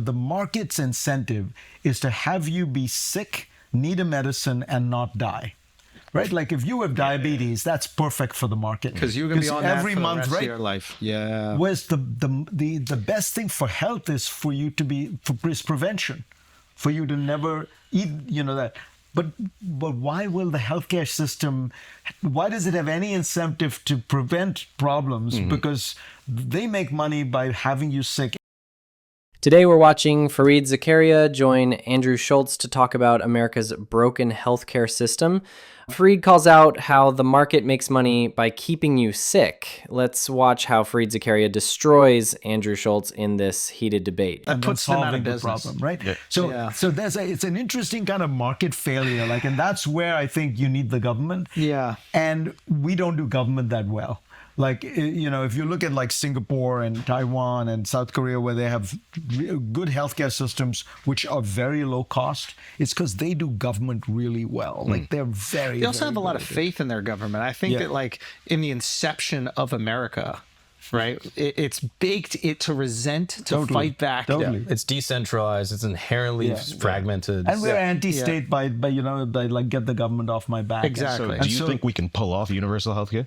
the market's incentive is to have you be sick, need a medicine, and not die. Right, like if you have diabetes, that's perfect for the market because you're going to be on that every for the month, rest right? of your life. Yeah. Whereas the best thing for health is for you to be is prevention, for you to never eat, that. But why will the healthcare system? Why does it have any incentive to prevent problems? Because they make money by having you sick. Today we're watching Fareed Zakaria join Andrew Schulz to talk about America's broken healthcare system. Fareed calls out how the market makes money by keeping you sick. Let's watch how Fareed Zakaria destroys Andrew Schulz in this heated debate. That puts them out of the business. problem, right? Yeah. So it's an interesting kind of market failure, and that's where I think you need the government. Yeah. And we don't do government that well. If you look at Singapore and Taiwan and South Korea, where they have good healthcare systems, which are very low cost, it's because they do government really well. They're very, They also very have a lot of good at it. faith in their government. I think Yeah. that in the inception of America, right, it's baked it to resent, to Totally. fight back. Totally. Yeah. It's decentralized. It's inherently fragmented. And we're anti-state by get the government off my back. Exactly. Do you think we can pull off universal health care?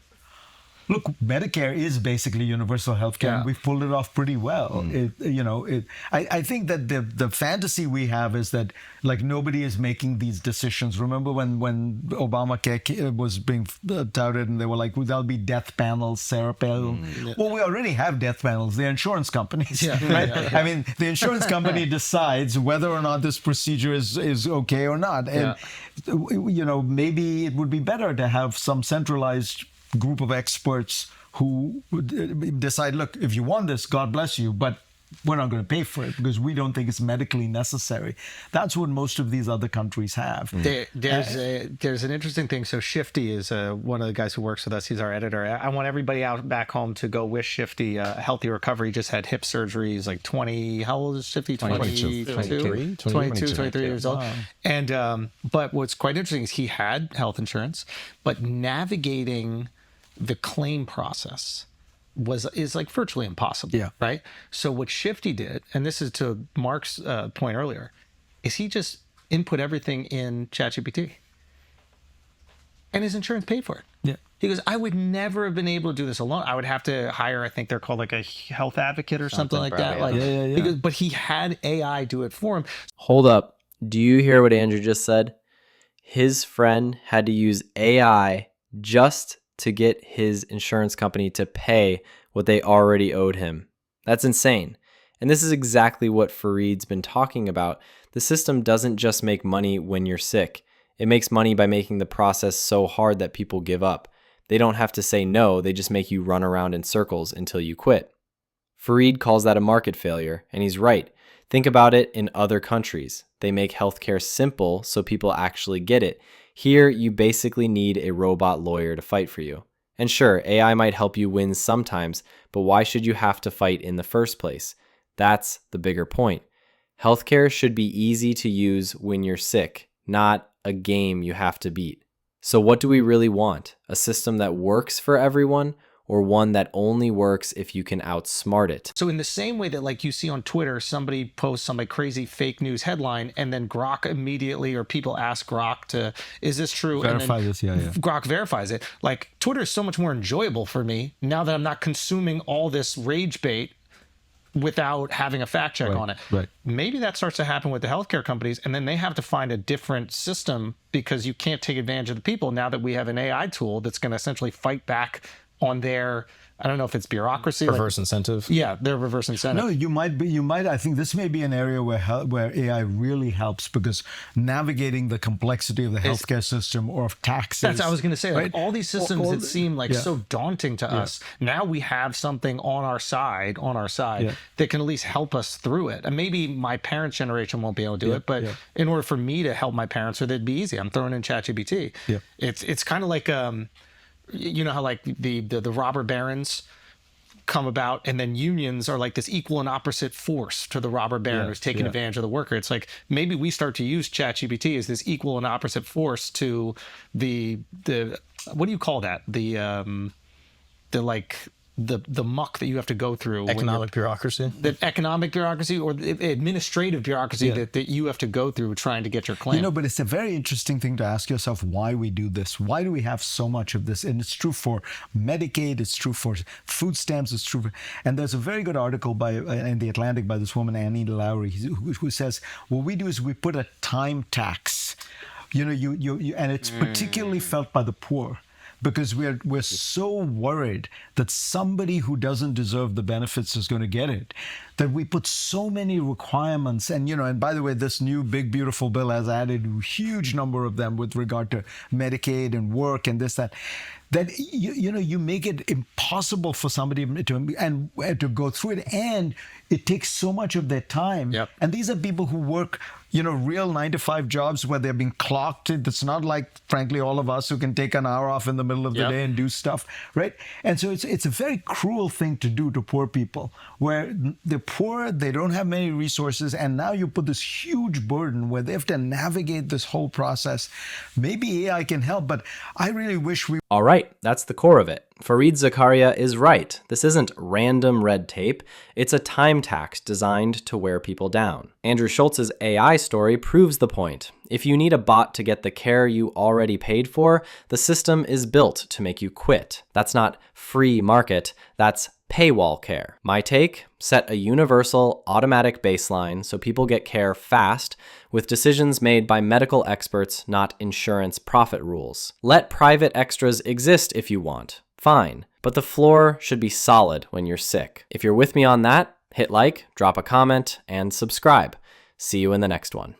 Look, Medicare is basically universal health care, and we've pulled it off pretty well. I think that the fantasy we have is that nobody is making these decisions. Remember when Obamacare was being touted, and they were like, well, there'll be death panels, Sarah panel. Well, we already have death panels. They're insurance companies, right? I mean, the insurance company decides whether or not this procedure is okay or not. And, maybe it would be better to have some centralized group of experts who would decide, look, if you want this, God bless you, but we're not going to pay for it because we don't think it's medically necessary. That's what most of these other countries have. There's an interesting thing. So Shifty is one of the guys who works with us. He's our editor. I want everybody out back home to go wish Shifty a healthy recovery. He just had hip surgery. He's 20. How old is Shifty? 23 years old. Wow. And but what's quite interesting is he had health insurance, but navigating the claim process is virtually impossible. Yeah. Right. So what Shifty did, and this is to Mark's point earlier, is he just input everything in ChatGPT, and his insurance paid for it. Yeah. He goes, I would never have been able to do this alone. I would have to hire, I think they're called a health advocate or something like that. probably, He goes, but he had AI do it for him. Hold up. Do you hear what Andrew just said? His friend had to use AI just to get his insurance company to pay what they already owed him. That's insane. And this is exactly what Fareed's been talking about. The system doesn't just make money when you're sick. It makes money by making the process so hard that people give up. They don't have to say no, they just make you run around in circles until you quit. Fareed calls that a market failure, and he's right. Think about it in other countries. They make healthcare simple so people actually get it. Here, you basically need a robot lawyer to fight for you. And sure, AI might help you win sometimes, but why should you have to fight in the first place? That's the bigger point. Healthcare should be easy to use when you're sick, not a game you have to beat. So what do we really want? A system that works for everyone, or one that only works if you can outsmart it? So in the same way that you see on Twitter, somebody posts some crazy fake news headline, and then Grok immediately, or people ask Grok to, is this true? Verify and then this, yeah. Grok verifies it. Twitter is so much more enjoyable for me now that I'm not consuming all this rage bait without having a fact check on it. Right. Maybe that starts to happen with the healthcare companies, and then they have to find a different system because you can't take advantage of the people now that we have an AI tool that's going to essentially fight back on their, I don't know if it's bureaucracy. Perverse incentive. Yeah, their reverse incentive. No, you might. I think this may be an area where AI really helps, because navigating the complexity of the healthcare system or of taxes. That's what I was going to say. Right? All these systems that seem so daunting to us, now we have something on our side that can at least help us through it. And maybe my parents' generation won't be able to do it, but in order for me to help my parents, it'd be easy. I'm throwing in ChatGPT. Yeah. It's kind of like you know how the robber barons come about, and then unions are like this equal and opposite force to the robber baron who's taking advantage of the worker. It's like maybe we start to use ChatGPT as this equal and opposite force to the what do you call that? The the muck that you have to go through. Economic bureaucracy. The economic bureaucracy or the administrative bureaucracy that you have to go through trying to get your claim. You know, but it's a very interesting thing to ask yourself why we do this. Why do we have so much of this? And it's true for Medicaid, it's true for food stamps, it's true for, and there's a very good article in The Atlantic by this woman, Annie Lowry, who says, what we do is we put a time tax. You know, you and it's particularly felt by the poor. Because we're so worried that somebody who doesn't deserve the benefits is going to get it, that we put so many requirements. And, you know, and by the way, this new big, beautiful bill has added a huge number of them with regard to Medicaid and work and this, that you make it impossible for somebody to go through it. And it takes so much of their time. Yep. And these are people who work, you know, real 9-to-5 jobs where they're being clocked. It's not like, frankly, all of us who can take an hour off in the middle of the day and do stuff, right? And so it's a very cruel thing to do to poor people, where they're poor, they don't have many resources, and now you put this huge burden where they have to navigate this whole process. Maybe AI can help, but I really wish we... All right, that's the core of it. Fareed Zakaria is right. This isn't random red tape. It's a time tax designed to wear people down. Andrew Schulz's AI story proves the point. If you need a bot to get the care you already paid for, the system is built to make you quit. That's not free market, that's paywall care. My take? Set a universal automatic baseline so people get care fast with decisions made by medical experts, not insurance profit rules. Let private extras exist if you want. Fine, but the floor should be solid when you're sick. If you're with me on that, hit like, drop a comment, and subscribe. See you in the next one.